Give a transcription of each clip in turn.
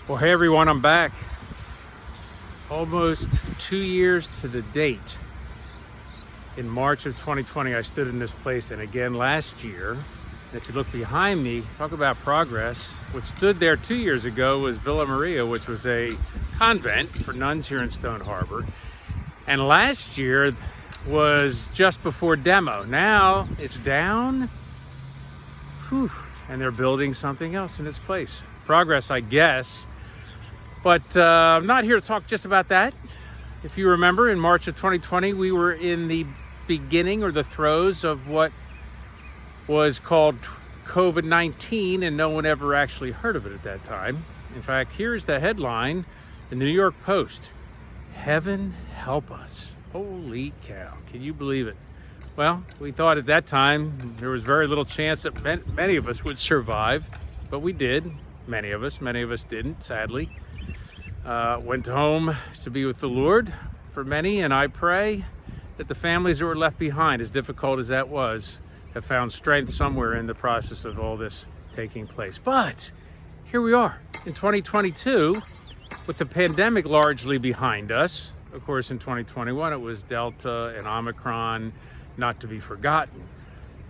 Well, hey everyone, I'm back. Almost 2 years to the date. In March of 2020, I stood in this place, and again last year. And if you look behind me, talk about progress. What stood there 2 years ago was Villa Maria, which was a convent for nuns here in Stone Harbor. And last year was just before demo. Now it's down. Whew. And they're building something else in its place. Progress, I guess. But I'm not here to talk just about that. If you remember, in March of 2020, we were in the beginning or the throes of what was called COVID-19, and no one ever actually heard of it at that time. In fact, here's the headline in the New York Post: "Heaven help us." Holy cow, can you believe it? Well, we thought at that time there was very little chance that many of us would survive, but we did. Many of us didn't, sadly. Went home to be with the Lord for many, and I pray that the families that were left behind, as difficult as that was, have found strength somewhere in the process of all this taking place. But here we are in 2022 with the pandemic largely behind us. Of course, in 2021, it was Delta and Omicron, not to be forgotten.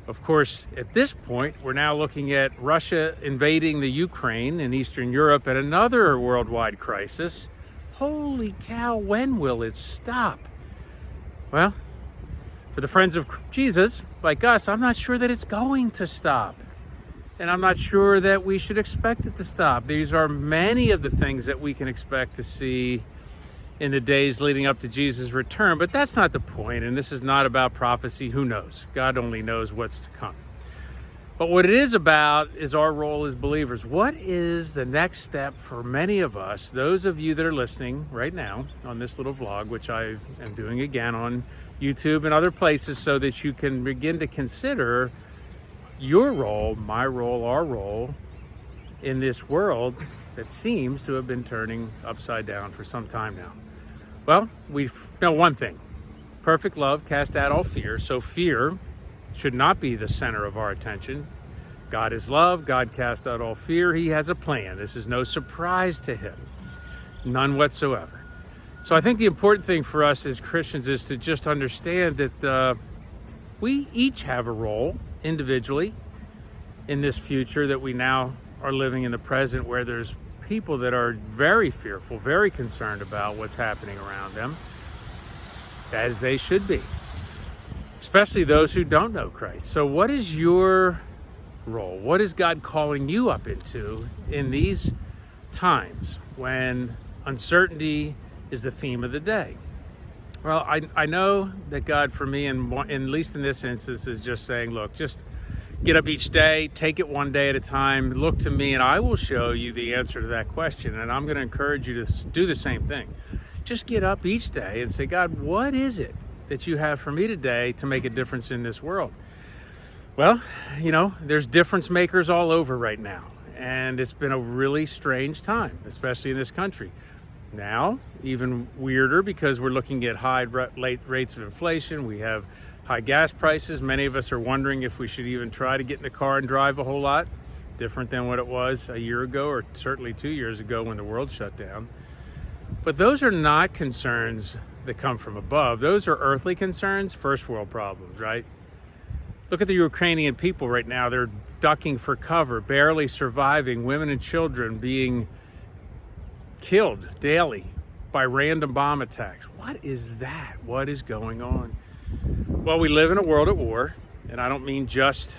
Of course, at this point, we're now looking at Russia invading the Ukraine in Eastern Europe and another worldwide crisis. Holy cow, when will it stop? Well, for the friends of Jesus, like us, I'm not sure that it's going to stop. And I'm not sure that we should expect it to stop. These are many of the things that we can expect to see in the days leading up to Jesus' return, but that's not the point, and this is not about prophecy. Who knows? God only knows what's to come. But what it is about is our role as believers. What is the next step for many of us, those of you that are listening right now on this little vlog, which I am doing again on YouTube and other places, so that you can begin to consider your role, my role, our role in this world that seems to have been turning upside down for some time now. Well, we know one thing: perfect love casts out all fear. So fear should not be the center of our attention. God is love. God casts out all fear. He has a plan. This is no surprise to him. None whatsoever. So I think the important thing for us as Christians is to just understand that we each have a role individually in this future that we now are living in the present, where there's people that are very fearful, very concerned about what's happening around them, as they should be, especially those who don't know Christ. So what is your role? What is God calling you up into in these times when uncertainty is the theme of the day? Well, I know that God, for me, and at least in this instance, is just saying, look, just get up each day, take it one day at a time, look to me, and I will show you the answer to that question. And I'm going to encourage you to do the same thing. Just get up each day and say, God, what is it that you have for me today to make a difference in this world? Well, you know, there's difference makers all over right now. And it's been a really strange time, especially in this country. Now, even weirder, because we're looking at high rates of inflation. We have high gas prices. Many of us are wondering if we should even try to get in the car and drive a whole lot. Different than what it was a year ago, or certainly 2 years ago when the world shut down. But those are not concerns that come from above. Those are earthly concerns, first world problems, right? Look at the Ukrainian people right now. They're ducking for cover, barely surviving, women and children being killed daily by random bomb attacks. What is that? What is going on? Well, we live in a world at war, and I don't mean just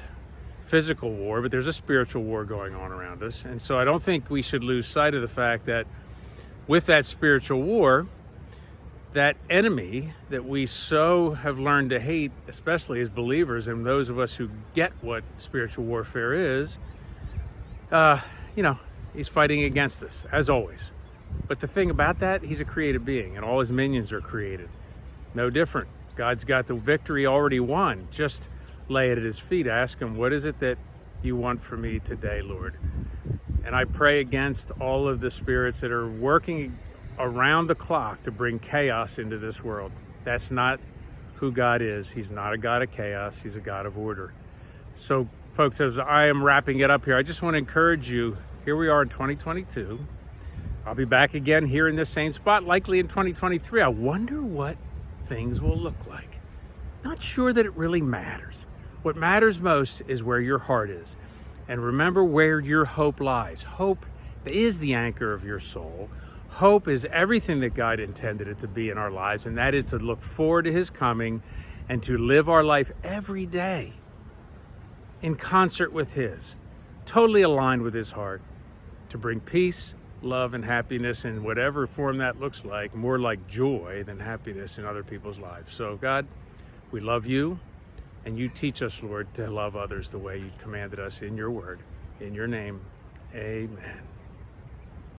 physical war, but there's a spiritual war going on around us. And so I don't think we should lose sight of the fact that with that spiritual war, that enemy that we so have learned to hate, especially as believers and those of us who get what spiritual warfare is, he's fighting against us, as always. But the thing about that, he's a created being, and all his minions are created. No different. God's got the victory already won. Just lay it at his feet. Ask him, what is it that you want from me today, Lord? And I pray against all of the spirits that are working around the clock to bring chaos into this world. That's not who God is. He's not a God of chaos. He's a God of order. So, folks, as I am wrapping it up here, I just want to encourage you. Here we are in 2022. I'll be back again here in this same spot, likely in 2023. I wonder what things will look like. Not sure that it really matters. What matters most is where your heart is. And remember where your hope lies. Hope is the anchor of your soul. Hope is everything that God intended it to be in our lives, and that is to look forward to his coming and to live our life every day in concert with his, totally aligned with his heart, to bring peace, love, and happiness in whatever form that looks like, more like joy than happiness in other people's lives. So God, we love you, and you teach us, Lord, to love others the way you commanded us in your word. In your name, amen.